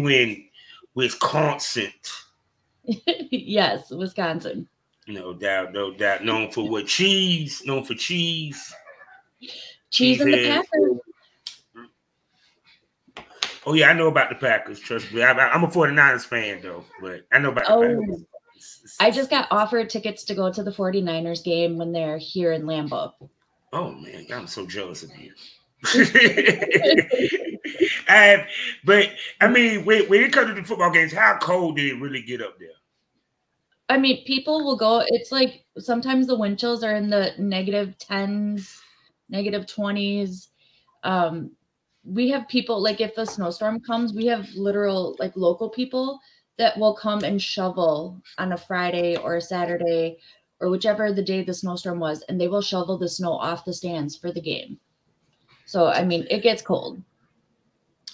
in Wisconsin. Yes, Wisconsin. No doubt, no doubt. Known for what? Cheese. Known for cheese. Cheese and the Packers. Oh yeah, I know about the Packers. Trust me, I'm a 49ers fan though, but I know about the Packers. I just got offered tickets to go to the 49ers game when they're here in Lambeau. Oh man, I'm so jealous of you. But I mean, when it comes to the football games, how cold did it really get up there? I mean, people will go. It's like sometimes the wind chills are in the -10s, -20s. We have people, like if a snowstorm comes, we have literal like local people that will come and shovel on a Friday or a Saturday or whichever the day the snowstorm was, and they will shovel the snow off the stands for the game. So, I mean, it gets cold.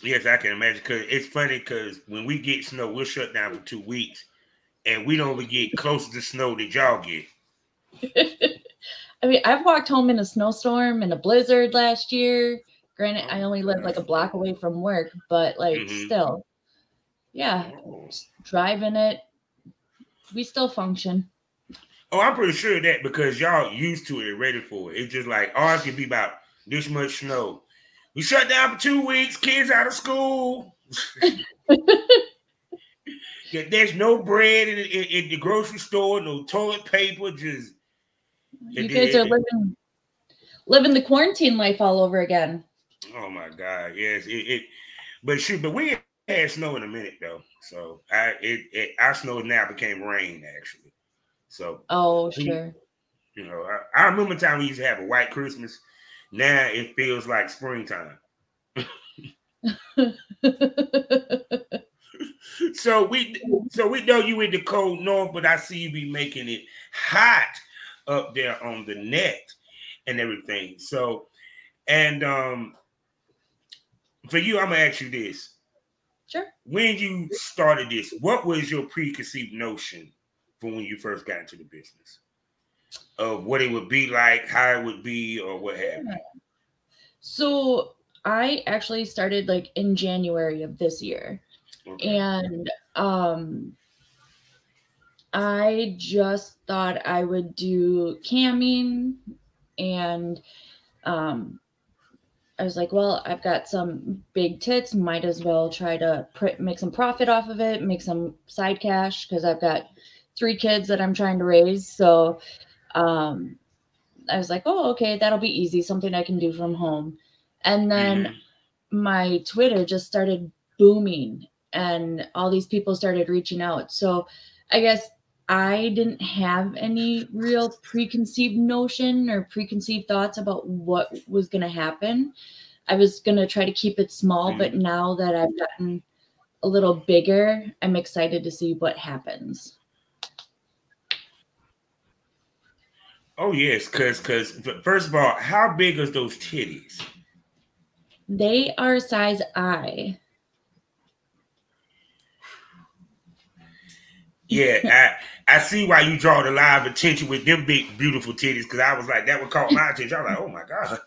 Yes, I can imagine. Because it's funny because when we get snow, we'll shut down for 2 weeks, and we don't get closer to snow that y'all get. I mean, I've walked home in a snowstorm and a blizzard last year. Granted, I only live like a block away from work, but like still, yeah, driving it, we still function. Oh, I'm pretty sure of that because y'all used to it and ready for it. It's just like ours could be about this much snow. We shut down for 2 weeks, kids out of school. There's no bread in the grocery store, no toilet paper. Just you guys are living the quarantine life all over again. Oh my God, yes. But we had snow in a minute though. So our snow now became rain actually. So sure. You know, I remember time we used to have a white Christmas. Now it feels like springtime. So we know you in the cold north, but I see you be making it hot up there on the net and everything. So, and for you, I'm gonna ask you this. Sure. When you started this, what was your preconceived notion for when you first got into the business of what it would be like, how it would be, or what have you? So I actually started like in January of this year. Okay. And I just thought I would do camming, and I was like, well, I've got some big tits, might as well try to make some profit off of it, make some side cash, because I've got 3 kids that I'm trying to raise. So I was like, oh, okay, that'll be easy, something I can do from home. And then my Twitter just started booming, and all these people started reaching out. So I guess I didn't have any real preconceived notion or preconceived thoughts about what was going to happen. I was going to try to keep it small, but now that I've gotten a little bigger, I'm excited to see what happens. Oh, yes, because first of all, how big are those titties? They are size I. Yeah, I see why you draw the line of attention with them big, beautiful titties, because I was like, that would call my attention. I was like, oh my God.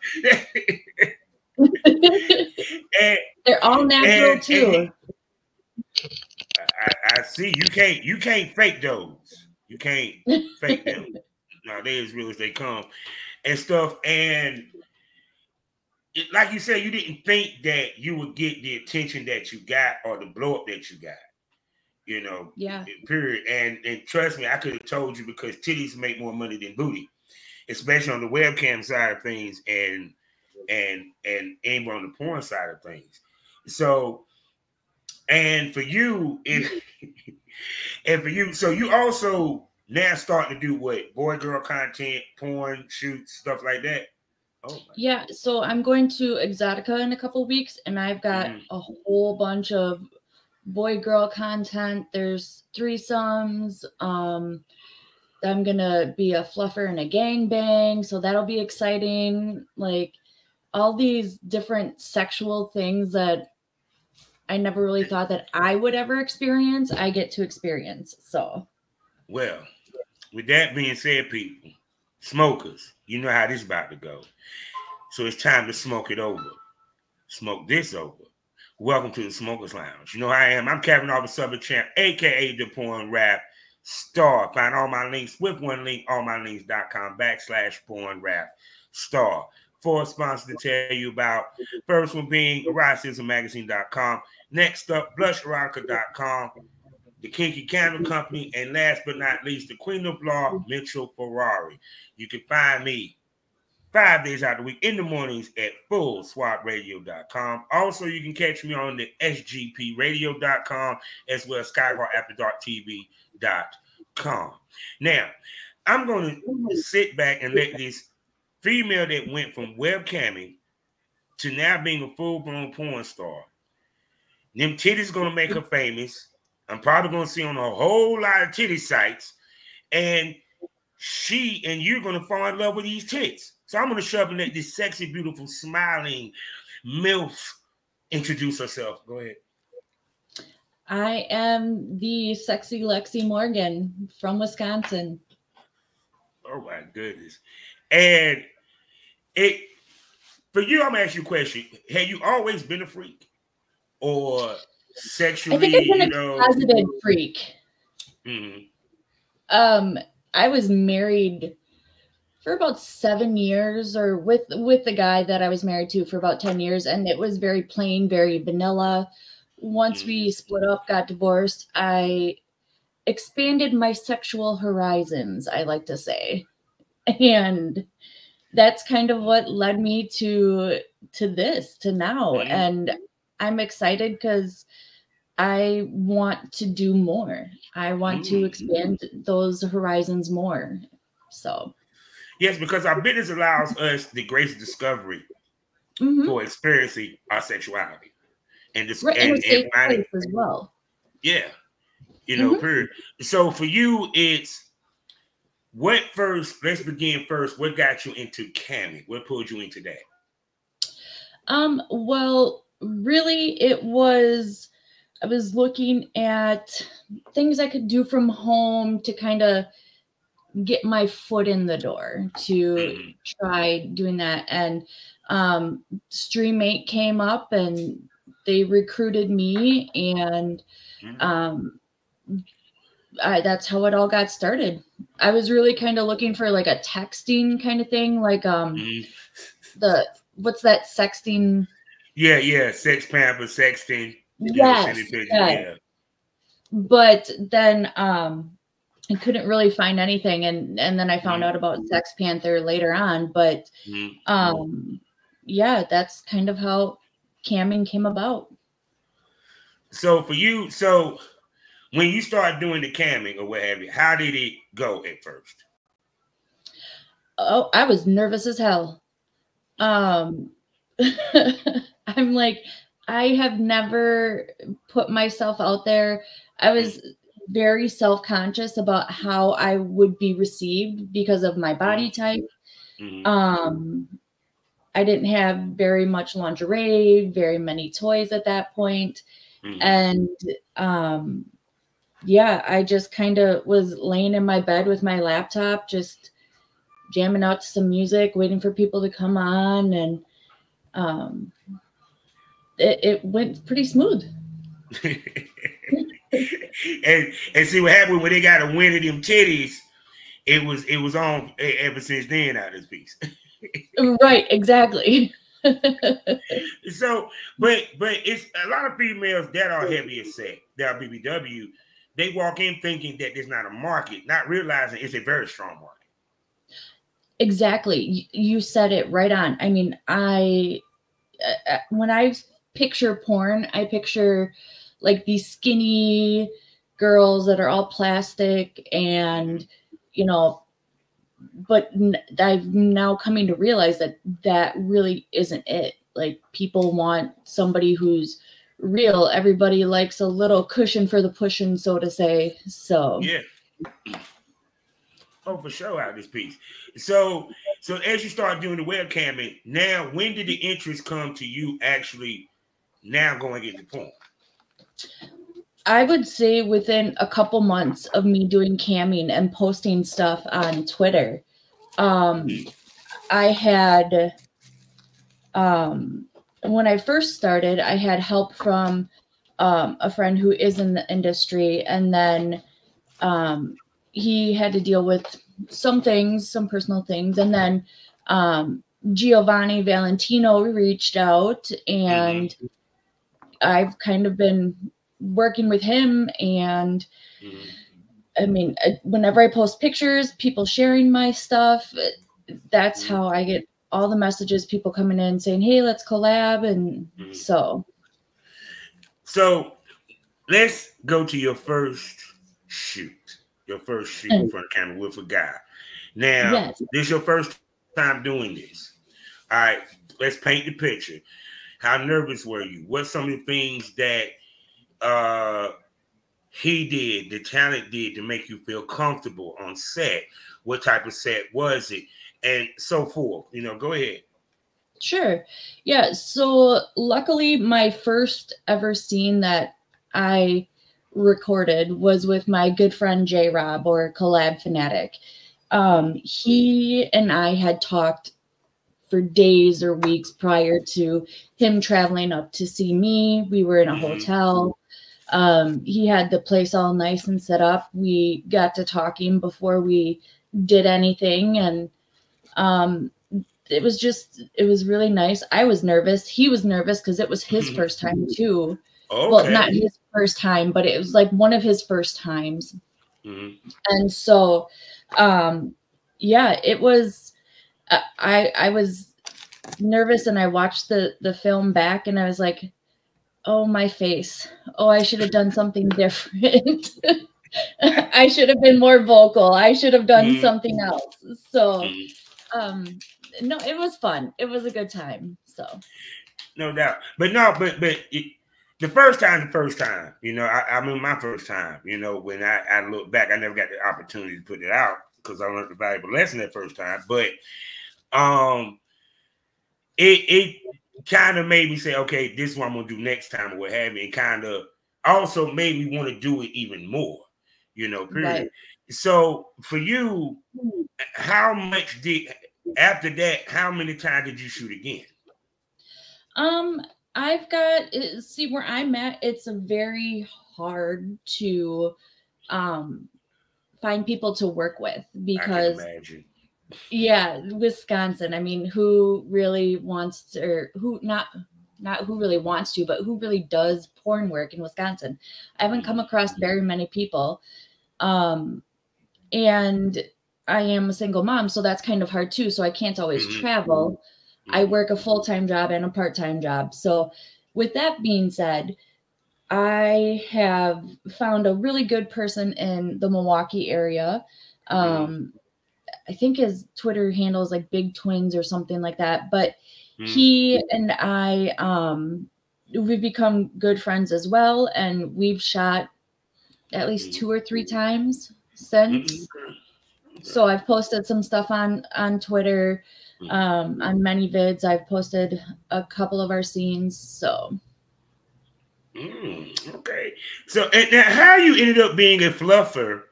They're all natural too. I see. You can't fake those. You can't fake them. No, they're as real as they come and stuff. And like you said, you didn't think that you would get the attention that you got or the blow up that you got. You know, yeah. Period. And trust me, I could have told you because titties make more money than booty, especially on the webcam side of things and even on the porn side of things. So, and for you, so you also now starting to do what? Boy, girl content, porn, shoots, stuff like that. Oh, yeah. So I'm going to Exxxotica in a couple of weeks, and I've got a whole bunch of boy girl content. There's threesomes. I'm gonna be a fluffer and a gangbang, so that'll be exciting. Like all these different sexual things that I never really thought that I would ever experience, I get to experience. So, well, with that being said, people, smokers, you know how this is about to go. So it's time to smoke it over. Smoke this over. Welcome to the Smokers Lounge. You know who I am. I'm Kevin Auburn Southern Champ, aka the Porn Rap Star. Find all my links with one link, allmylinks.com/Porn Rap Star. 4 sponsors to tell you about. First one being eroticismmagazine.com. Next up, blusherotica.com, the Kinky Candle Company, and last but not least, the Queen of Law, Mitchell Ferrari. You can find me 5 days out of the week in the mornings at fullswapradio.com. Also, you can catch me on the sgpradio.com as well as skyrockafterdarktv.com. Now, I'm going to sit back and let this female that went from webcamming to now being a full-blown porn star, them titties going to make her famous. I'm probably going to see on a whole lot of titty sites, and she and you're going to fall in love with these tits. So I'm going to shove and let this sexy, beautiful, smiling MILF introduce herself. Go ahead. I am the sexy Lexy Morgan from Wisconsin. Oh my goodness. And for you, I'm going to ask you a question. Have you always been a freak? Or sexually, I think I've been a positive freak. Mm-hmm. I was married for about 7 years, or with the guy that I was married to for about 10 years. And it was very plain, very vanilla. Once we split up, got divorced, I expanded my sexual horizons, I like to say. And that's kind of what led me to now. And I'm excited because I want to do more. I want to expand those horizons more. So yes, because our business allows us the greatest discovery for experiencing our sexuality and this and finding as well. Yeah, you know, period. So for you, it's what first? Let's begin first. What got you into camming? What pulled you into that? Well, really, I was looking at things I could do from home to kind of get my foot in the door to try doing that. And Stream8 came up and they recruited me, and that's how it all got started. I was really kind of looking for like a texting kind of thing, like what's that sexting? Yeah, sex pamper sexting. Yes, yeah. But then I couldn't really find anything, and then I found out about Sex Panther later on. But yeah, that's kind of how camming came about. So for you, when you started doing the camming or what have you, how did it go at first? Oh, I was nervous as hell. I'm like, I have never put myself out there. I was very self-conscious about how I would be received because of my body type. I didn't have very much lingerie, very many toys at that point. And yeah, I just kind of was laying in my bed with my laptop, just jamming out to some music, waiting for people to come on. And it went pretty smooth. and see what happened when they got a win of them titties. It was on ever since then out of this piece. Right, exactly. So, but it's a lot of females that are heavier set, that are BBW. They walk in thinking that there's not a market, not realizing it's a very strong market. Exactly, you said it right on. I mean, when I picture porn, I picture like these skinny girls that are all plastic, and but I'm now coming to realize that really isn't it. Like, people want somebody who's real. Everybody likes a little cushion for the pushing, so to say. So yeah. Oh, for sure, out of this piece. So as you start doing the webcamming, now when did the interest come to you actually now going into porn? I would say within a couple months of me doing camming and posting stuff on Twitter. I had when I first started, I had help from a friend who is in the industry, and then he had to deal with some things, some personal things, and then Giovanni Valentino reached out, and I've kind of been working with him, and I mean, whenever I post pictures, people sharing my stuff, that's how I get all the messages, people coming in saying, hey, let's collab. And so let's go to your first shoot. Your first shoot in front of camera with a guy. Now, this is your first time doing this. All right, let's paint the picture. How nervous were you? What's some of the things that he did, the talent did, to make you feel comfortable on set? What type of set was it? And so forth. You know, go ahead. Sure. Yeah. So luckily, my first ever scene that I recorded was with my good friend J-Rob, or Collab Fanatic. He and I had talked for days or weeks prior to him traveling up to see me. We were in a hotel. He had the place all nice and set up. We got to talking before we did anything, and it was really nice. I was nervous. He was nervous because it was his first time too. Okay. Well, not his first time, but it was like one of his first times. And so, yeah, it was, I was nervous, and I watched the film back, and I was like, oh, my face. Oh, I should have done something different. I should have been more vocal. I should have done something else. So, no, it was fun. It was a good time. So, no doubt. But the first time, you know, I mean, my first time, you know, when I look back, I never got the opportunity to put it out because I learned a valuable lesson that first time. But it kind of made me say, okay, this is what I'm gonna do next time, or what have you. It kind of also made me want to do it even more, you know, period. Right. So for you, how much after that, how many times did you shoot again? I've got, see where I'm at, it's very hard to find people to work with, because I can imagine. Yeah, Wisconsin. I mean, who really wants to, or who not who really wants to, but who really does porn work in Wisconsin? I haven't come across very many people. And I am a single mom, so that's kind of hard too. So I can't always travel. I work a full-time job and a part-time job. So with that being said, I have found a really good person in the Milwaukee area. I think his Twitter handle is like Big Twins or something like that. But he and I, we've become good friends as well. And we've shot at least 2 or 3 times since. So I've posted some stuff on Twitter, on many vids. I've posted a couple of our scenes. So. Okay. So now how you ended up being a fluffer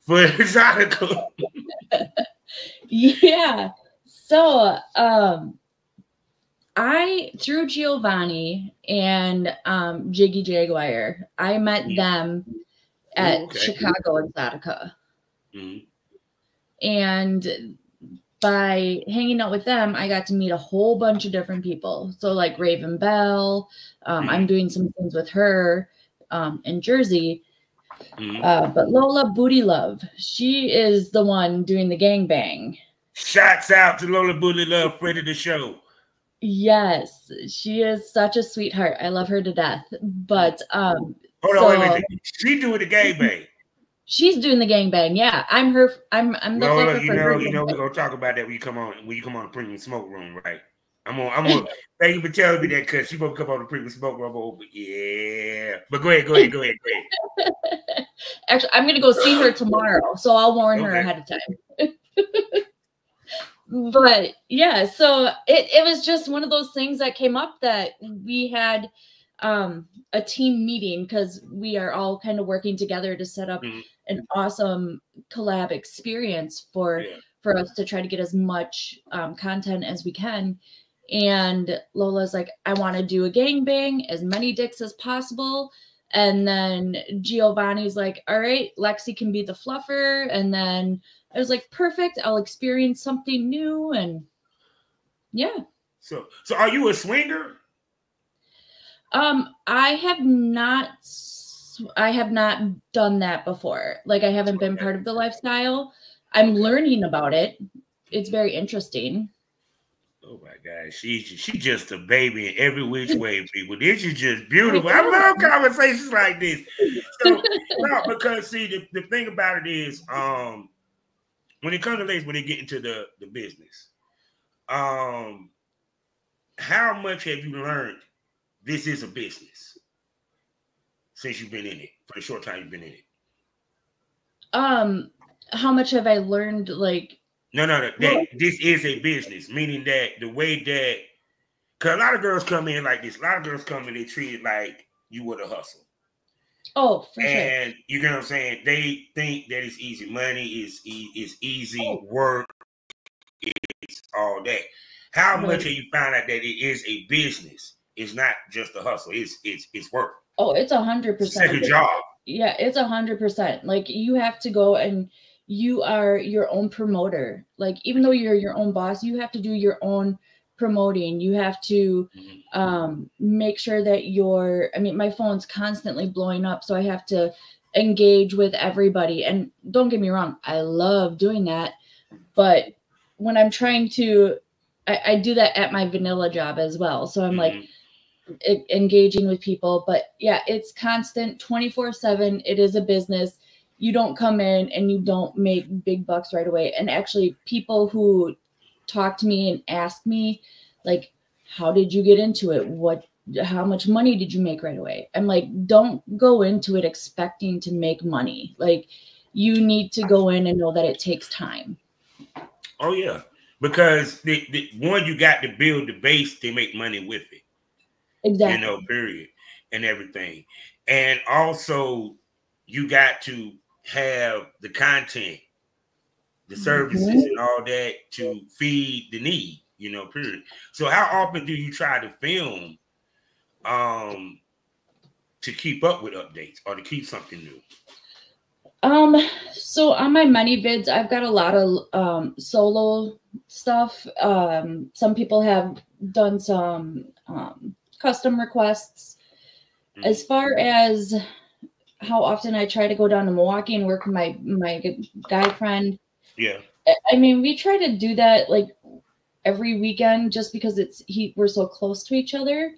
for Exxxotica? Yeah. So I, through Giovanni and Jiggy Jaguar, I met them at Chicago Exxxotica. And by hanging out with them, I got to meet a whole bunch of different people. So like Raven Bell, I'm doing some things with her in Jersey. But Lola Bootyluv, she is the one doing the gangbang. Shouts out to Lola Bootyluv, friend of the show. Yes, she is such a sweetheart. I love her to death. But hold on, wait. She doing the gangbang. She's doing the gangbang. Yeah, I'm the Lola, you know we're gonna talk about that when you come on the Premium Smoke Room, right? I'm gonna thank you for telling me that, because she's gonna come on the Premium Smoke Room. Yeah, but go ahead. Actually, I'm gonna go see her tomorrow, so I'll warn her ahead of time. But yeah, so it was just one of those things that came up, that we had a team meeting, because we are all kind of working together to set up an awesome collab experience for us to try to get as much content as we can. And Lola's like, I want to do a gangbang, as many dicks as possible. And then Giovanni's like, all right, Lexy can be the fluffer. And then I was like, perfect. I'll experience something new. And yeah. So are you a swinger? I have not done that before. Like, I haven't been part of the lifestyle. I'm learning about it. It's very interesting. Oh my God, she's just a baby in every which way, people. This is just beautiful. I love conversations like this. So no, because see, the thing about it is, when it comes to ladies, when they get into the business, how much have you learned this is a business since you've been in it, for the short time you've been in it? How much have I learned? Like, no, that this is a business, meaning that the way that, because a lot of girls come in like this, a lot of girls come in, they treat it like you would a hustle. Oh, for and sure. You know what I'm saying? They think that it's easy money, is easy work, it's all that. How much have you found out that it is a business? It's not just a hustle. It's work. Oh, it's 100%. It's like a job. Yeah, it's 100%. Like, you have to go and you are your own promoter. Like, even though you're your own boss, you have to do your own promoting. You have to make sure that my phone's constantly blowing up, so I have to engage with everybody. And don't get me wrong, I love doing that. But when I'm trying to, I do that at my vanilla job as well. So I'm like engaging with people. But yeah, it's constant 24/7. It is a business. You don't come in and you don't make big bucks right away. And actually, people who talk to me and ask me, like, how did you get into it? How much money did you make right away? I'm like, don't go into it expecting to make money. Like, you need to go in and know that it takes time. Oh yeah, because the one, you got to build the base to make money with it. Exactly. You know, period, and everything. And also, you got to have the content, the services, and all that to feed the need, you know, period. So how often do you try to film to keep up with updates or to keep something new? So on my money vids, I've got a lot of solo stuff. Some people have done some custom requests. As far as how often I try to go down to Milwaukee and work with my guy friend. Yeah. I mean, we try to do that like every weekend just because we're so close to each other.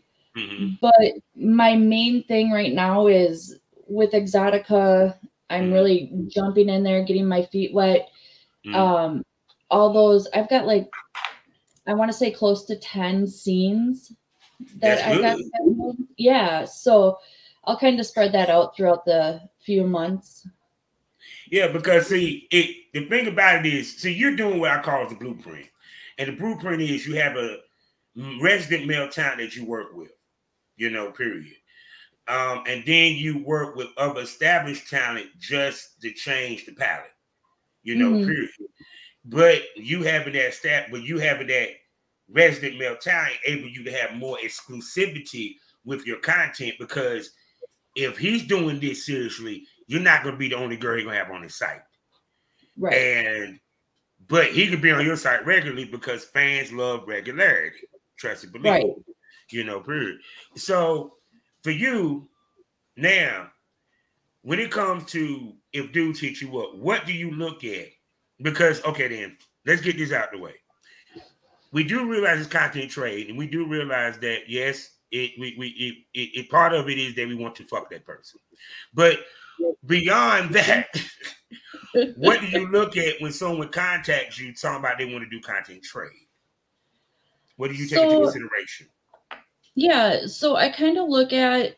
But my main thing right now is with Exxxotica. I'm really jumping in there, getting my feet wet. All those, I've got like, I want to say close to 10 scenes that I got. Yeah. So I'll kind of spread that out throughout the few months. Yeah, because see, the thing about it is, see, you're doing what I call the blueprint. And the blueprint is you have a resident male talent that you work with, you know, period. And then you work with other established talent just to change the palette, you know, period. But you having that resident male talent able you to have more exclusivity with your content, because if he's doing this seriously, you're not going to be the only girl he's going to have on his site. Right. But he could be on your site regularly because fans love regularity. Trust and believe. Right. You know, period. So for you now, when it comes to if dudes hit you up, what do you look at? Because, okay, then let's get this out the way. We do realize it's content trade, and we do realize that, yes, it part of it is that we want to fuck that person. But beyond that, what do you look at when someone contacts you talking about they want to do content trade? What do you take into consideration? Yeah, so I kind of look at,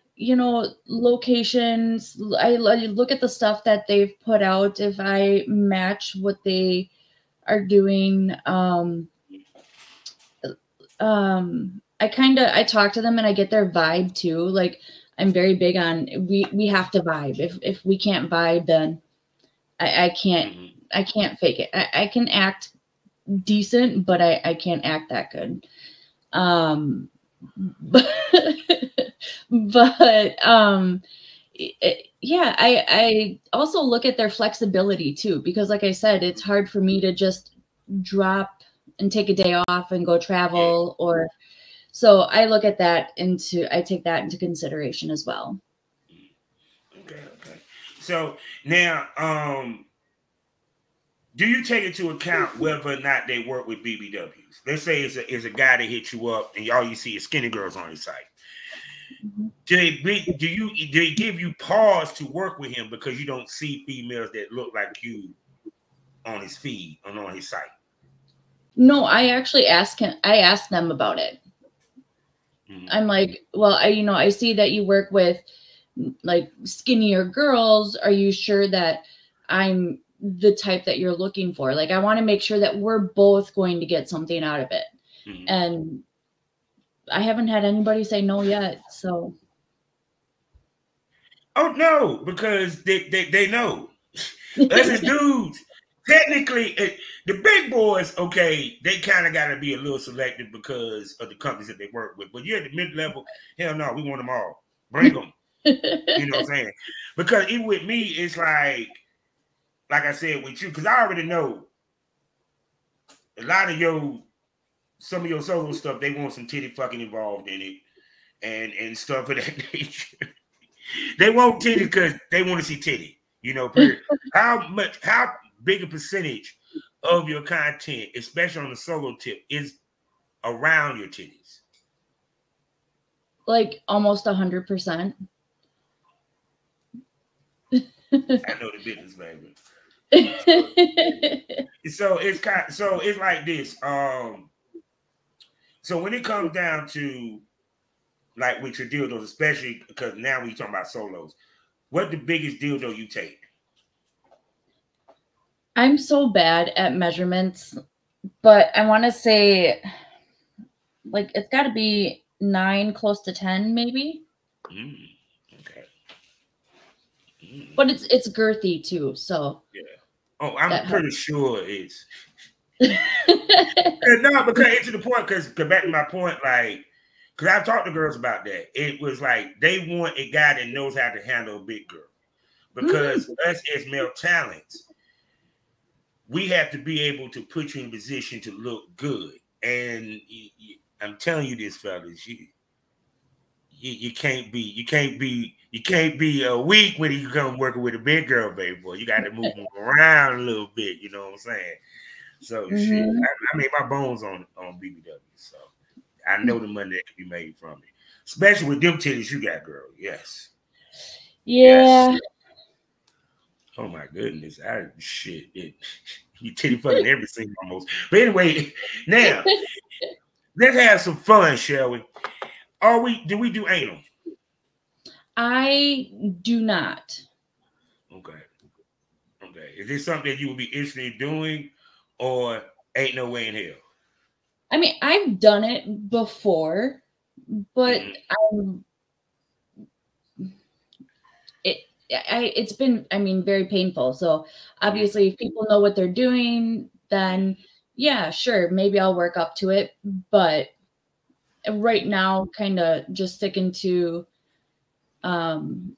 locations. I look at the stuff that they've put out. If I match what they are doing, I talk to them and I get their vibe too. Like, I'm very big on we have to vibe. If we can't vibe, then I can't fake it. I can act decent, but I can't act that good. But, but yeah, I also look at their flexibility too, because like I said, it's hard for me to just drop and take a day off and go travel, or so I look at that I take that into consideration as well. Okay. So now, do you take into account whether or not they work with BBWs? Let's say it's a guy that hits you up and all you see is skinny girls on his site. Do they give you pause to work with him because you don't see females that look like you on his feed and on his site? No, I actually ask them about it. I'm like, well, I see that you work with like skinnier girls. Are you sure that I'm the type that you're looking for? Like, I want to make sure that we're both going to get something out of it. And I haven't had anybody say no yet. So. Oh no, because they know. Us as dudes, technically, the big boys, okay, they kind of got to be a little selective because of the companies that they work with. But you're at the mid-level, hell no, we want them all. Bring them. You know what I'm saying? Because even with me, it's like I said with you, because I already know a lot of some of your solo stuff, they want some titty fucking involved in it and stuff of that nature. They want titty because they want to see titty. Period. How big a percentage of your content, especially on the solo tip, is around your titties? Like almost 100%. I know the business, baby. So it's like this. So when it comes down to like with your dildos, especially because now we're talking about solos, what the biggest dildo you take? I'm so bad at measurements, but I want to say like it's got to be 9, close to 10, maybe. Okay. But it's girthy too, so yeah. Oh, I'm pretty sure it's no, because it's to the point. Because back to my point, like, because I've talked to girls about that. It was like they want a guy that knows how to handle a big girl. Because us as male talents, we have to be able to put you in a position to look good. And I'm telling you this, fellas, you can't be a weak when you come working with a big girl, baby boy. You got to move them around a little bit. You know what I'm saying? So shit, I made my bones on BBW, so I know the money that can be made from it, especially with them titties you got, girl. Yes. Yeah. Yes. Oh my goodness, you titty fucking everything almost. But anyway, now let's have some fun, shall we? Do we do anal? I do not. Okay. Is this something that you would be interested in doing, or ain't no way in hell? I mean, I've done it before, but it's been, very painful. So obviously, if people know what they're doing, then yeah, sure, maybe I'll work up to it. But right now, kind of just sticking to the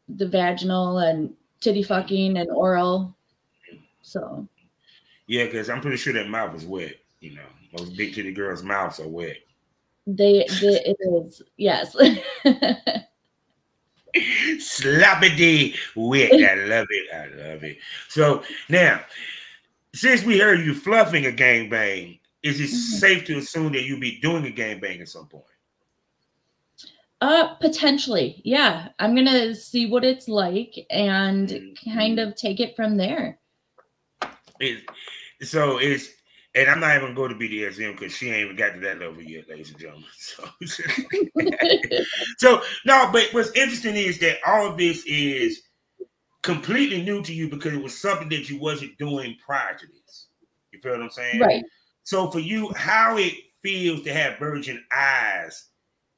vaginal and titty fucking and oral. So yeah, because I'm pretty sure that mouth is wet. Those big titty girls' mouths are wet. It is, yes. Sloppity wet. I love it. So now, since we heard you fluffing a gangbang, is it safe to assume that you'll be doing a gangbang at some point? Potentially, yeah. I'm gonna see what it's like and kind of take it from there. And I'm not even going to BDSM because she ain't even got to that level yet, ladies and gentlemen. So no, but what's interesting is that all of this is completely new to you because it was something that you wasn't doing prior to this. You feel what I'm saying? Right. So for you, how it feels to have virgin eyes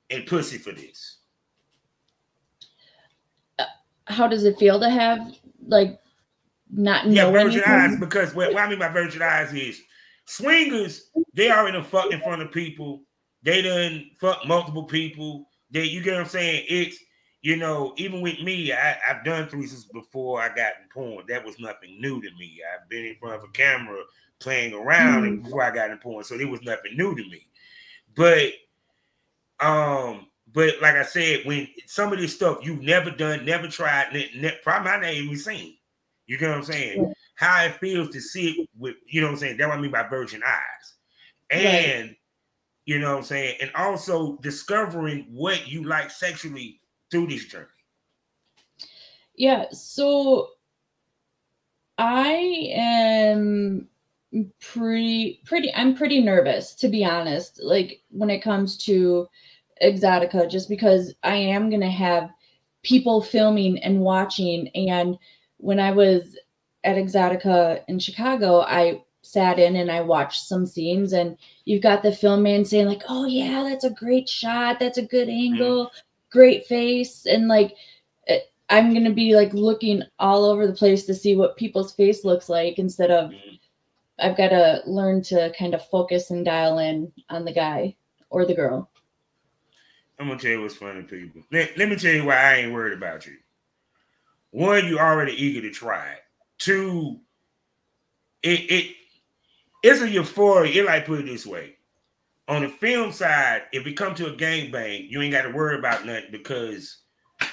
and pussy for this? How does it feel to have like not know virgin anything? eyes? Because what I mean by virgin eyes is swingers, they are in front of people they done fuck multiple people. They, you get what I'm saying? It's, you know, even with me, I've done threesomes before I got in porn. That was nothing new to me. I've been in front of a camera playing around before I got in porn, so it was nothing new to me. But like I said, when some of this stuff you've never done, never tried, probably not even seen. You get what I'm saying? Right. How it feels to sit with, you know what I'm saying? That's what I mean by virgin eyes. And right. You know what I'm saying? And also discovering what you like sexually through this journey. Yeah, so I am I'm pretty nervous, to be honest, like when it comes to Exxxotica, just because I am going to have people filming and watching. And when I was at Exxxotica in Chicago, I sat in and I watched some scenes, and you've got the film man saying like, oh yeah, that's a great shot. That's a good angle, great face. And like, I'm going to be like looking all over the place to see what people's face looks like, instead of I've got to learn to kind of focus and dial in on the guy or the girl. I'm going to tell you what's funny, people. Let me tell you why I ain't worried about you. One, you're already eager to try it. Two, it's a euphoria. Like, put it this way. On the film side, if it comes to a gangbang, you ain't got to worry about nothing because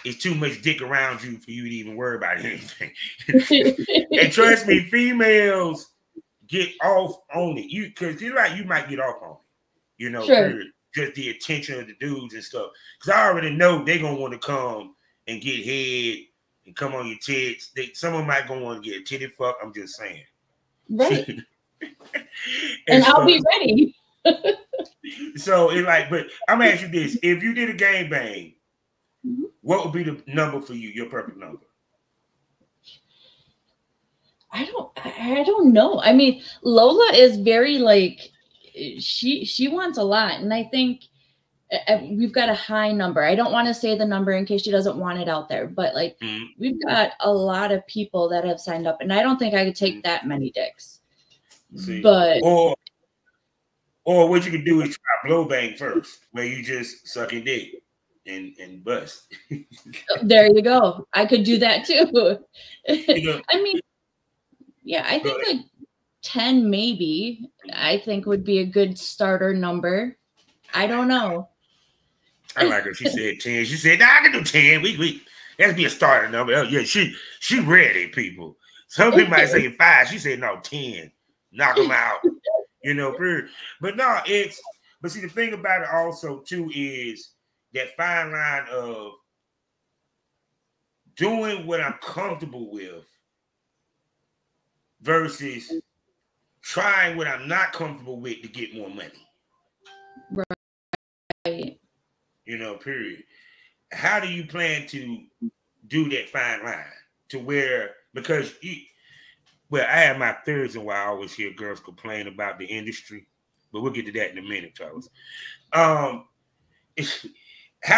it's too much dick around you for you to even worry about anything. And trust me, females get off on it. Because you're right, you might get off on it. You know, sure. Just the attention of the dudes and stuff. Because I already know they're going to want to come and get head and come on your tits. Some of them might go want to get a titty fuck. I'm just saying. Right. and I'll be ready. So it's like, but I'm gonna ask you this: if you did a gangbang, what would be the number for you? Your perfect number? I don't know. I mean, Lola is very like she wants a lot, and I think we've got a high number. I don't want to say the number in case she doesn't want it out there, but like we've got a lot of people that have signed up, and I don't think I could take that many dicks. See, but or what you could do is try blow bang first, where you just suck your dick and bust. There you go. I could do that too. You know, I mean, yeah, I think like 10 maybe, I think would be a good starter number. I don't know. I like her. She said 10. She said, nah, I can do 10. We that'd be a starter number. Oh, yeah, she ready, people. Some people might say 5. She said, no, 10. Knock them out. You know, but no, but see, the thing about it also too is that fine line of doing what I'm comfortable with versus trying what I'm not comfortable with to get more money. Right. You know, period. How do you plan to do that fine line to where, because well, I have my theories on why I always hear girls complain about the industry, but we'll get to that in a minute, fellas. How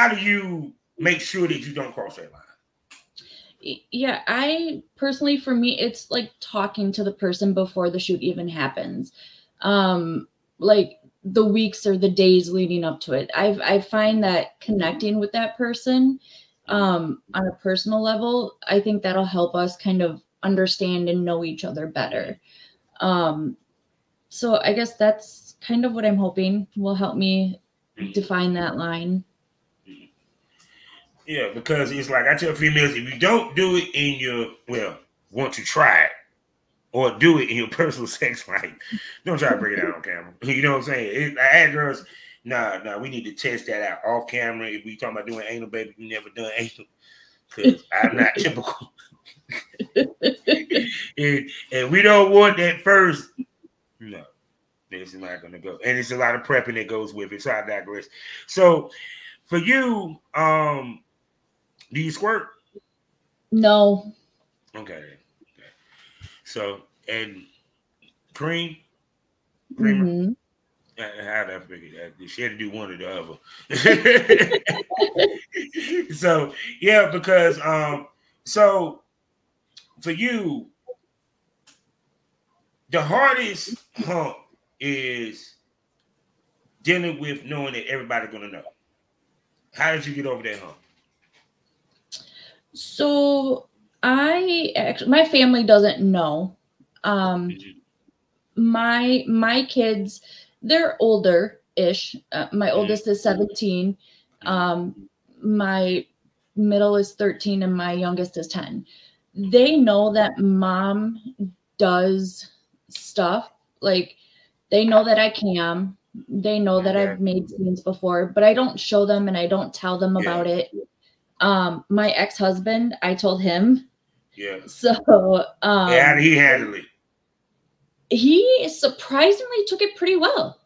do you make sure that you don't cross that line? Yeah, I personally, for me, it's like talking to the person before the shoot even happens. Like the weeks or the days leading up to it. I find that connecting with that person on a personal level, I think that'll help us kind of understand and know each other better. So I guess that's kind of what I'm hoping will help me define that line. Yeah, because it's like I tell females, if you don't do it in your, want to try it or do it in your personal sex life, don't try to break it out on camera. You know what I'm saying? I ask girls, nah, we need to test that out off camera. If we talking about doing anal, baby, we never done anal because I'm not typical. and we don't want that first. No, it's not going to go. And it's a lot of prepping that goes with it. So I digress. So for you, do you squirt? No. Okay. So, and creamer? Mm-hmm. How did I figure that? She had to do one or the other. So, yeah, because, so for you, the hardest hump is dealing with knowing that everybody's gonna know? How did you get over that hump? So my family doesn't know. My kids, they're older-ish. My oldest is 17. My middle is 13 and my youngest is 10. They know that mom does stuff. Like, they know that I cam. They know that I've made scenes before, but I don't show them and I don't tell them about it. My ex-husband, I told him. Yeah. So how did he handle it? He surprisingly took it pretty well.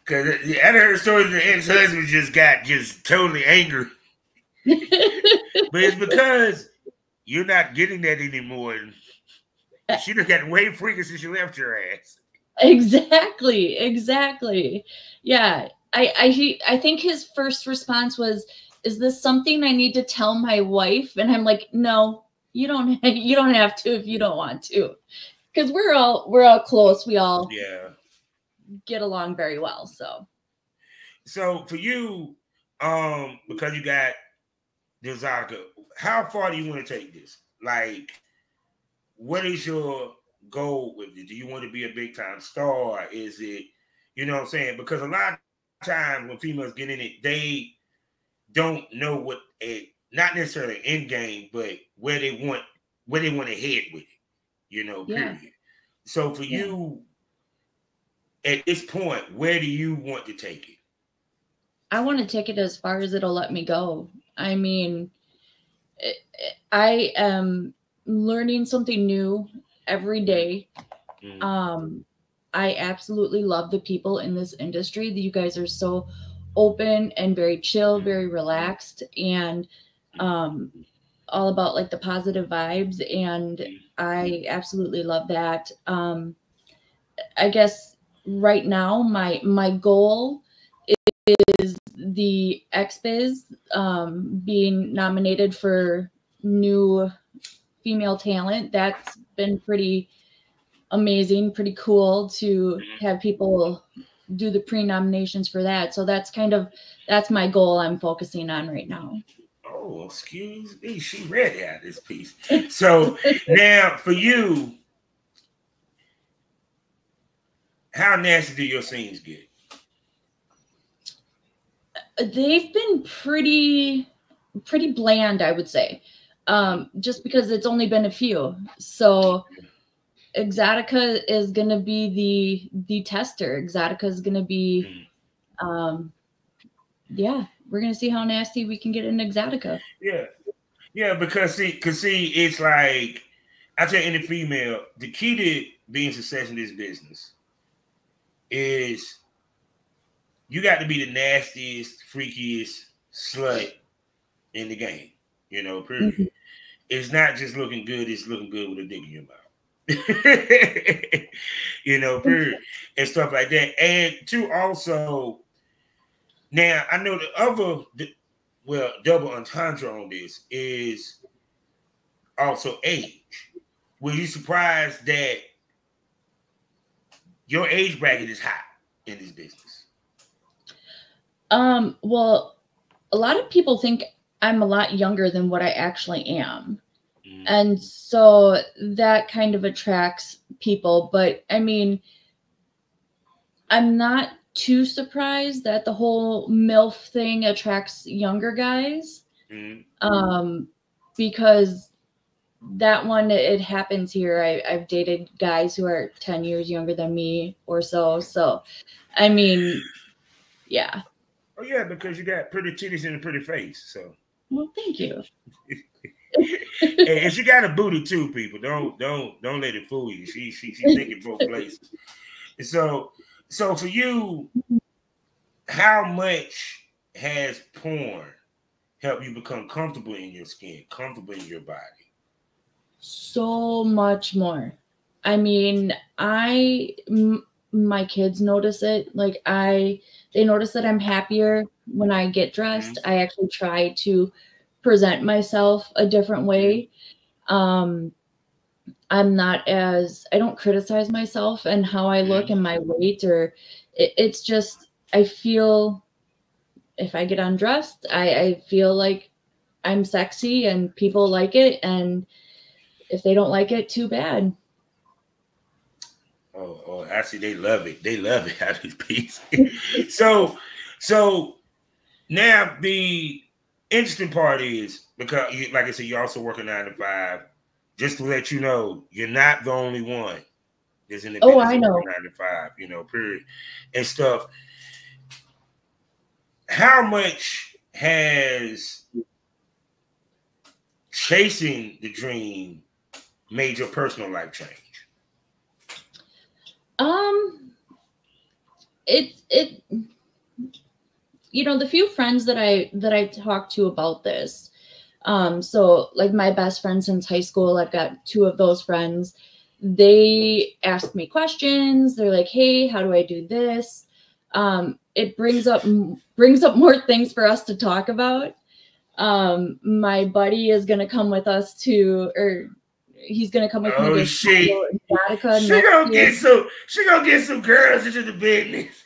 Because I heard stories the ex-husband just got totally angry. But it's because you're not getting that anymore. She done got way freaky since you left your ass. Exactly. Yeah. I think his first response was, "Is this something I need to tell my wife?" And I'm like, "No, you don't have to if you don't want to." Because we're all close. We all get along very well. So for you, because you got TheLexxyMorgan, how far do you want to take this? Like, what is your goal with it? Do you want to be a big time star? Is it, you know what I'm saying? Because a lot of times when females get in it, they don't know what not necessarily end game, but where they want to head with it, you know, period. So for you at this point, where do you want to take it? I want to take it as far as it'll let me go. I mean, I am learning something new every day. I absolutely love the people in this industry. You guys are so open and very chill, very relaxed, and all about like the positive vibes. And I absolutely love that. I guess right now my goal is the XBiz, being nominated for new female talent. That's been pretty amazing, pretty cool to have people do the pre-nominations for that. So that's my goal I'm focusing on right now. Oh, excuse me. She read out this piece. So now for you, how nasty do your scenes get? They've been pretty bland, I would say. Just because it's only been a few. So Exxxotica is going to be the tester. Exxxotica is going to be, we're going to see how nasty we can get in Exxxotica. Yeah, because it's like, I tell any female, the key to being successful in this business is you got to be the nastiest, freakiest slut in the game, you know, period. It's not just looking good, it's looking good with a dick in your mouth. You know, period. And stuff like that. And two, also, now I know double entendre on this is also age. Were you surprised that your age bracket is high in this business? Well, a lot of people think I'm a lot younger than what I actually am. And so that kind of attracts people. But I mean, I'm not too surprised that the whole MILF thing attracts younger guys. Because that one, it happens here. I've dated guys who are 10 years younger than me or so. So, I mean, yeah. Oh yeah, because you got pretty titties and a pretty face. So. Well, thank you. And she got a booty too, people. Don't let it fool you. She thinking both places. And so for you, how much has porn helped you become comfortable in your skin, comfortable in your body? So much more. I mean, my kids notice it. Like they notice that I'm happier when I get dressed. I actually try to present myself a different way. I don't criticize myself and how I look and my weight, or it's just, I feel if I get undressed, I feel like I'm sexy and people like it. And if they don't like it, too bad. Oh, actually, they love it. They love it out of this piece. So now the interesting part is, because, like I said, you're also working 9 to 5. Just to let you know, you're not the only one that's in the business. I know. 9 to 5, period, and stuff. How much has chasing the dream made your personal life change? It the few friends that I talked to about this, so like my best friend since high school, I've got 2 of those friends. They ask me questions. They're like, hey, how do I do this? It brings up more things for us to talk about. My buddy is gonna come with us he's gonna come with me to Exxxotica. She gonna get some girls into the business.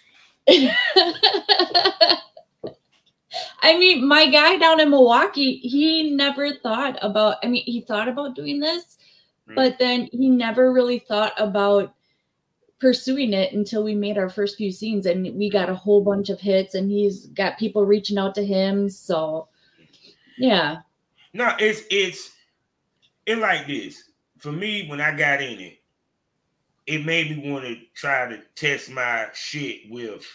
I mean, my guy down in Milwaukee, he never thought about, he thought about doing this, but then he never really thought about pursuing it until we made our first few scenes, and we got a whole bunch of hits, and he's got people reaching out to him. So yeah. No, it's like this. For me, when I got in it, it made me want to try to test my shit with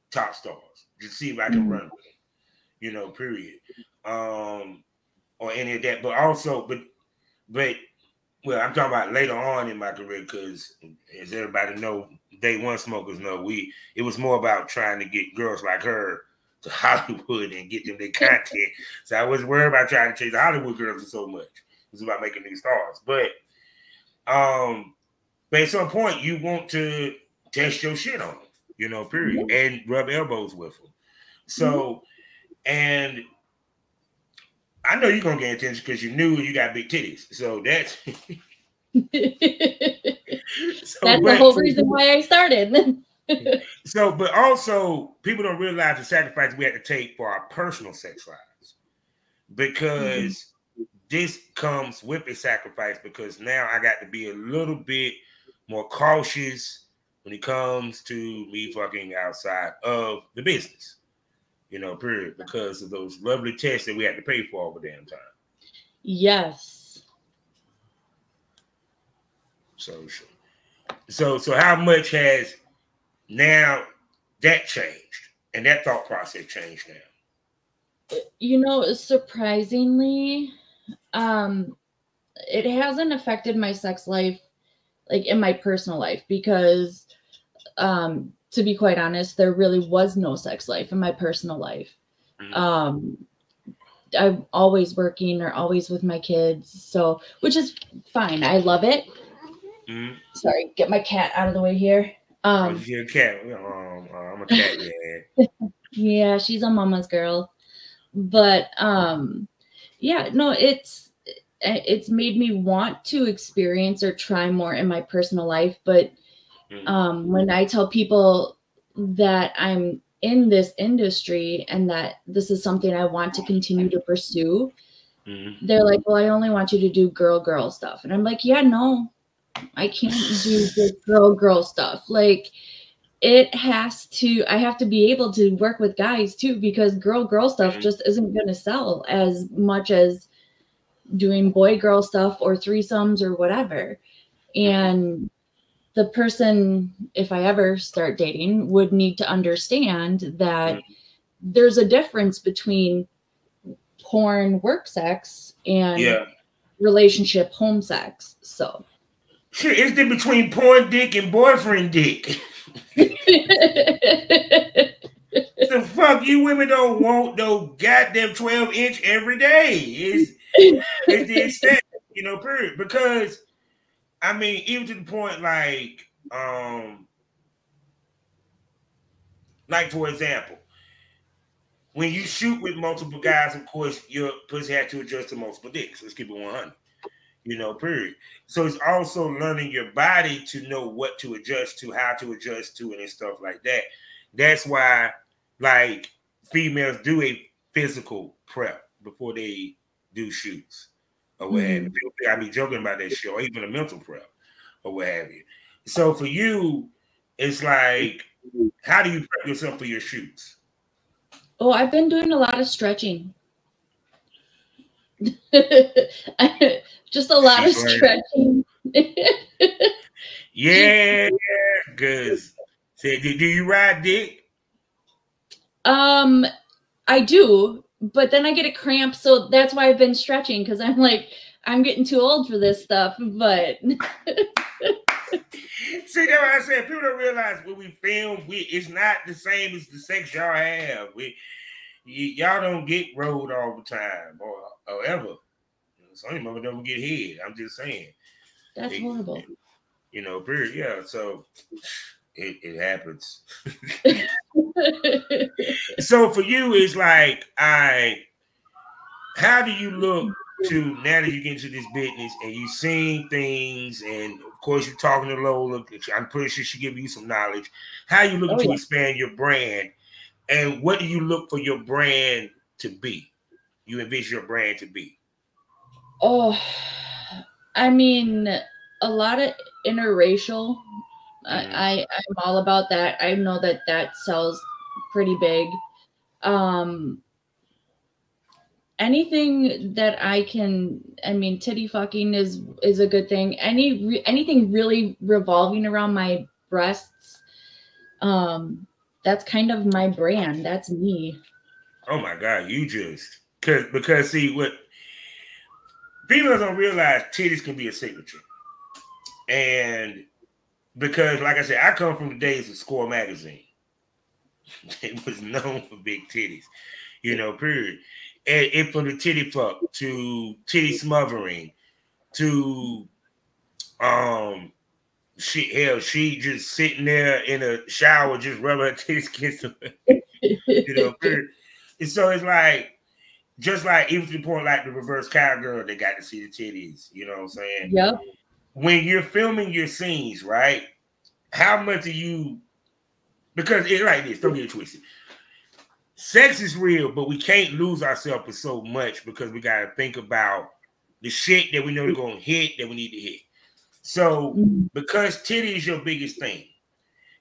top stars to see if I can run with them, period. Or any of that. But also, but well, I'm talking about later on in my career, because as everybody know, day one smokers know, it was more about trying to get girls like her to Hollywood and get them their content. So I wasn't worried about trying to chase the Hollywood girls so much. It was about making these stars. But at some point you want to test your shit on them, period. And rub elbows with them. So, and I know you're gonna get attention because you knew you got big titties. So that's that's the whole reason why I started. So, but also people don't realize the sacrifice we had to take for our personal sex lives, because this comes with a sacrifice, because now I got to be a little bit more cautious when it comes to me fucking outside of the business, period, because of those lovely tests that we had to pay for all the damn time. Yes. So how much has now that changed, and that thought process changed now? Surprisingly, it hasn't affected my sex life, like in my personal life, because to be quite honest, there really was no sex life in my personal life. I'm always working or always with my kids, so, which is fine. I love it. Sorry, get my cat out of the way here. You're a cat. I'm a cat, yeah. Yeah, she's a mama's girl. But yeah, no, it's made me want to experience or try more in my personal life. But when I tell people that I'm in this industry and that this is something I want to continue to pursue, they're like, well, I only want you to do girl stuff. And I'm like, yeah, no, I can't do this girl stuff. Like, I have to be able to work with guys too, because girl stuff just isn't going to sell as much as doing boy-girl stuff or threesomes or whatever. And the person, if I ever start dating, would need to understand that there's a difference between porn work sex and relationship home sex. So shit, it's the between porn dick and boyfriend dick. The fuck, you women don't want no goddamn 12-inch every day. It's the extent, period. Because I mean, even to the point like for example, when you shoot with multiple guys, of course your pussy had to adjust to multiple dicks. Let's keep it 100. You know, period. So it's also learning your body to know what to adjust to, how to adjust to it, and stuff like that. That's why, like, females do a physical prep before they do shoots or what have you. People think I be joking about that shit, or even a mental prep or what have you. So for you, it's like, how do you prep yourself for your shoots? Oh, I've been doing a lot of stretching. Just a lot of stretching. Yeah, because do you ride dick? I do, but then I get a cramp, so that's why I've been stretching, because I'm like, I'm getting too old for this stuff. But see, that's what I said. People don't realize when we film, it's not the same as the sex y'all have. Y'all don't get rolled all the time or ever. Some of them don't get head. I'm just saying. That's horrible. You know, period. Yeah. So it happens. So for you, it's like, how do you look to, now that you get into this business and you seeing things, and of course you're talking to Lola, I'm pretty sure she give you some knowledge. How you looking to expand your brand, and what do you look for your brand to be? You envision your brand to be? Oh, I mean, a lot of interracial. I'm all about that. I know that sells pretty big. Anything that I can, I mean, titty fucking is a good thing. Anything really revolving around my breasts, that's kind of my brand. That's me. Oh my God, you just because see, what females don't realize, titties can be a signature. And because, like I said, I come from the days of Score magazine. It was known for big titties, you know, period. And from the titty fuck to titty smothering to she just sitting there in a shower just rubbing her titties against her, you know, period. And so it's like, just like, even to the point like the reverse cowgirl, they got to see the titties, you know what I'm saying? Yep. When you're filming your scenes, right? How much do you, because it's like this, don't get it twisted. Sex is real, but we can't lose ourselves for so much, because we got to think about the shit that we know they're going to hit, that we need to hit. So because titty is your biggest thing,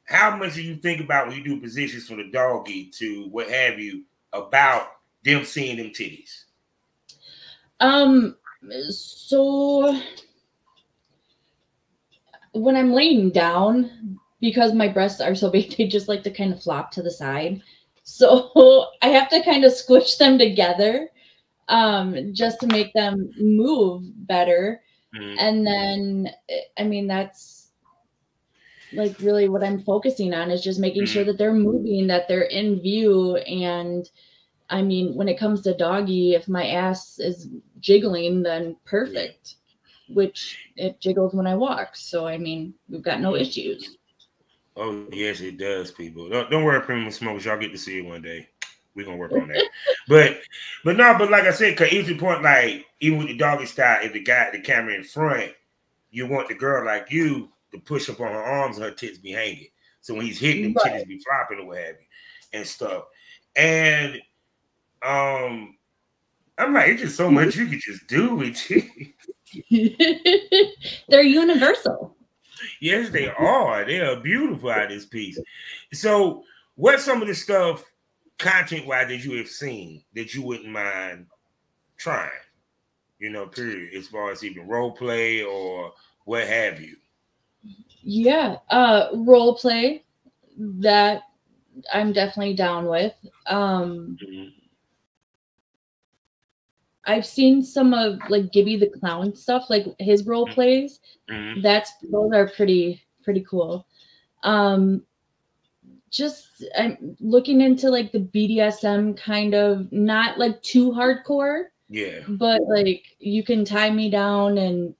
how much do you think about when you do positions from the doggy to what have you about them seeing them titties? So when I'm laying down, because my breasts are so big, they just like to kind of flop to the side. So I have to kind of squish them together, just to make them move better. And then, I mean, that's like really what I'm focusing on, is just making sure that they're moving, that they're in view. And I mean, when it comes to doggy, if my ass is jiggling, then perfect, which it jiggles when I walk. So, I mean, we've got no issues. Oh, yes, it does, people. Don't worry, Premium Smokers. Y'all get to see it one day. We're going to work on that. but like I said, because easy point, like, even with the doggy style, if the camera in front, you want the girl like you to push up on her arms and her tits be hanging. So when he's hitting them, titties be flopping or what have you and stuff. And I'm like, it's just so much you could just do with titties. They're universal. Yes, they are. They are beautiful out of this piece. So what's some of the stuff content-wise that you have seen that you wouldn't mind trying? You know, period, as far as even role play or what have you. Yeah, role play, that I'm definitely down with. I've seen some of like Gibby the Clown stuff, like his role plays. Those are pretty cool. Just I'm looking into like the BDSM kind of, not like too hardcore. Yeah. But like you can tie me down and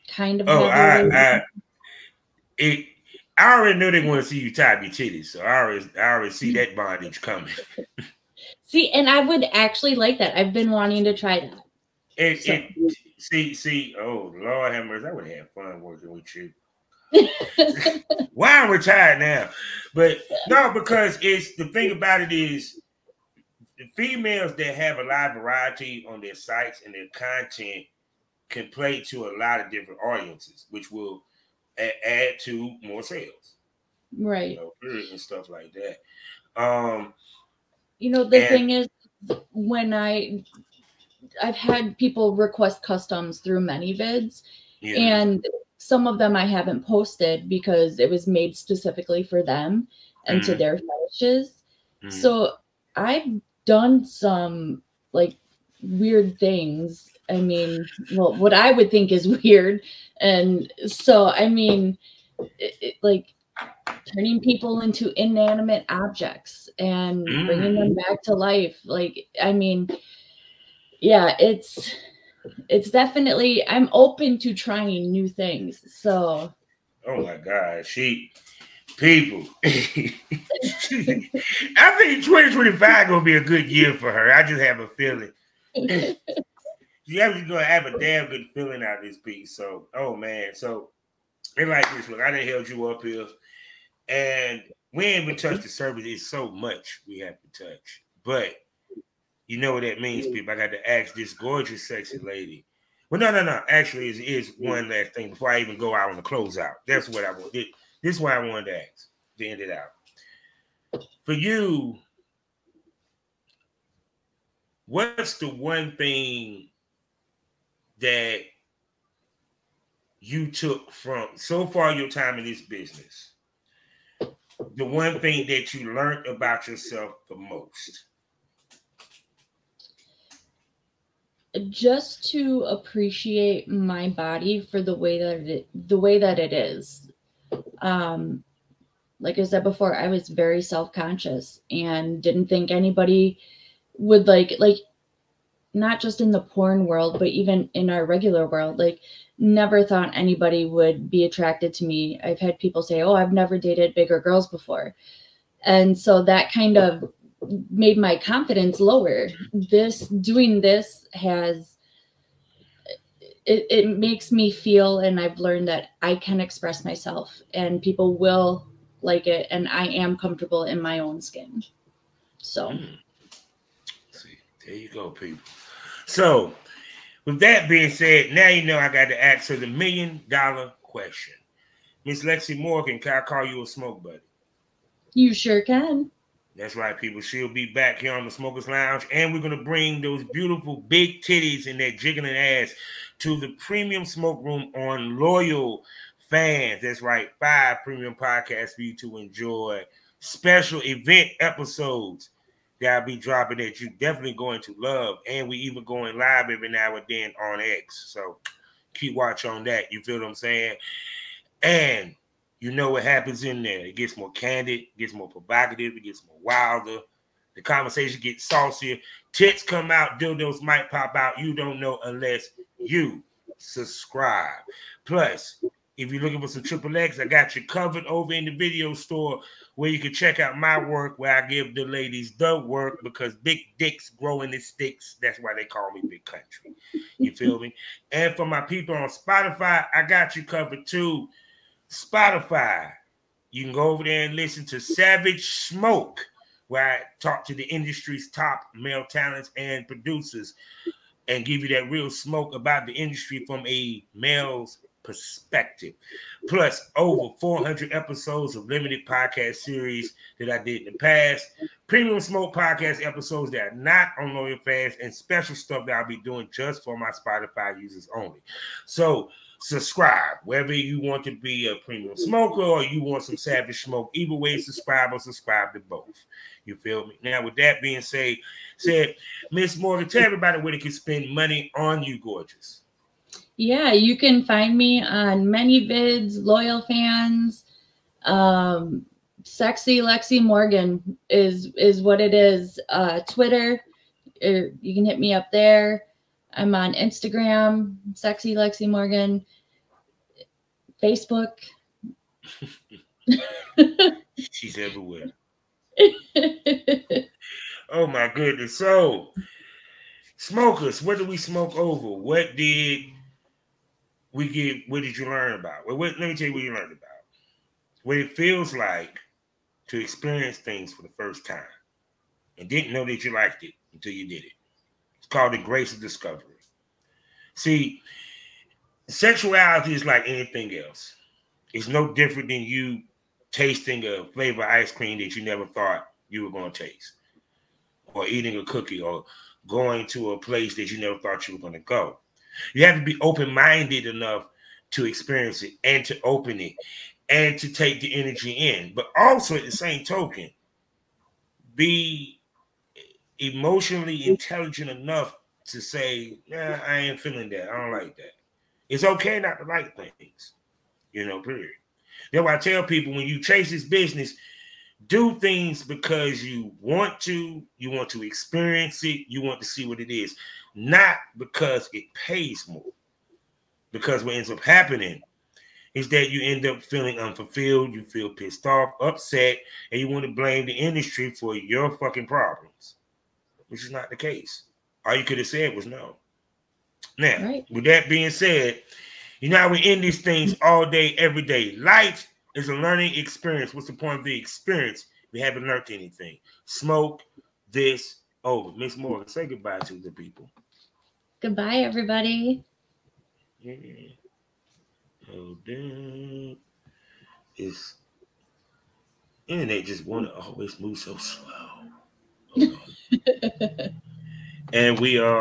kind of. Oh, I already know they want to see you tie your titties, so I already see that bondage coming. See, and I would actually like that. I've been wanting to try that. See, oh Lord have mercy, I would have fun working with you. Why I'm retired now? But no, because it's the thing about it is the females that have a lot of variety on their sites and their content can play to a lot of different audiences, which will add to more sales, right? And stuff like that. The thing is, when I've had people request customs through ManyVids, and some of them I haven't posted because it was made specifically for them and to their fetishes. So I've done some like weird things. I mean, well, what I would think is weird. And so, I mean, like turning people into inanimate objects and bringing them back to life. Like, I mean, yeah, it's definitely, I'm open to trying new things. So, oh my God, people. I think 2025 gonna be a good year for her. I just have a feeling. She's gonna have a damn good feeling out of this piece. So, oh man, so it's like this. Look, I done held you up here, and we ain't even touched the surface. It's so much we have to touch, but you know what that means, people. I got to ask this gorgeous, sexy lady. Well, no. Actually, is one last thing before I even go out on the closeout. That's what I want. This is what I wanted to ask to end it out. For you, what's the one thing that you took from so far your time in this business? The one thing that you learned about yourself the most? Just to appreciate my body for the way that it is. Like I said before, I was very self-conscious and didn't think anybody would like not just in the porn world, but even in our regular world, like never thought anybody would be attracted to me. I've had people say, "Oh, I've never dated bigger girls before." And so that kind of made my confidence lower. Doing this has, it makes me feel, and I've learned that I can express myself and people will like it, and I am comfortable in my own skin. So see, there you go, people. So with that being said, now you know I got to ask her the $1 million question. Miss Lexy Morgan, can I call you a smoke buddy? You sure can. That's right, people. She'll be back here on the Smokers Lounge, and we're going to bring those beautiful big titties and that jiggling ass to the premium smoke room on loyal fans. That's right, 5 premium podcasts for you to enjoy. Special event episodes that I'll be dropping that you're definitely going to love. And we even going live every now and then on X. So keep watch on that. You feel what I'm saying? And you know what happens in there. It gets more candid, it gets more provocative, it gets more wilder. The conversation gets saucier. Tits come out, dildos might pop out. You don't know unless you subscribe. Plus, if you're looking for some XXX, I got you covered over in the video store where you can check out my work, where I give the ladies the work, because big dicks grow in the sticks. That's why they call me Big Country. You feel me? And for my people on Spotify, I got you covered too. Spotify, you can go over there and listen to Savage Smoke, where I talk to the industry's top male talents and producers and give you that real smoke about the industry from a male's perspective. Plus, over 400 episodes of limited podcast series that I did in the past, premium smoke podcast episodes that are not on Loyal Fans, and special stuff that I'll be doing just for my Spotify users only. So, subscribe whether you want to be a premium smoker or you want some savage smoke. Either way, subscribe to both. You feel me? Now, with that being said, Miss Morgan, tell everybody where they can spend money on you, gorgeous. Yeah, you can find me on ManyVids, Loyal Fans, Sexy Lexy Morgan is what it is. Twitter, you can hit me up there. I'm on Instagram, Sexy Lexy Morgan, Facebook. She's everywhere. Oh my goodness. So Smokers, what did we smoke over? What did we get? What did you learn about? Well, let me tell you what you learned about. What it feels like to experience things for the first time and didn't know that you liked it until you did it. It's called the grace of discovery. See, sexuality is like anything else. It's no different than you tasting a flavor of ice cream that you never thought you were going to taste, or eating a cookie, or going to a place that you never thought you were going to go. You have to be open-minded enough to experience it and to open it and to take the energy in. But also at the same token, be emotionally intelligent enough to say, nah, I ain't feeling that. I don't like that. It's okay not to like things, period. That's why I tell people, when you chase this business, do things because you want to experience it, you want to see what it is, not because it pays more. Because what ends up happening is that you end up feeling unfulfilled, you feel pissed off, upset, and you want to blame the industry for your fucking problems, which is not the case. All you could have said was no. Now, right. With that being said, how we end these things all day, every day. Life is a learning experience. What's the point of the experience? We haven't learned anything. Smoke this over. Miss Morgan, say goodbye to the people. Goodbye, everybody. Yeah. Oh, damn. It's internet just want to always move so slow. And we are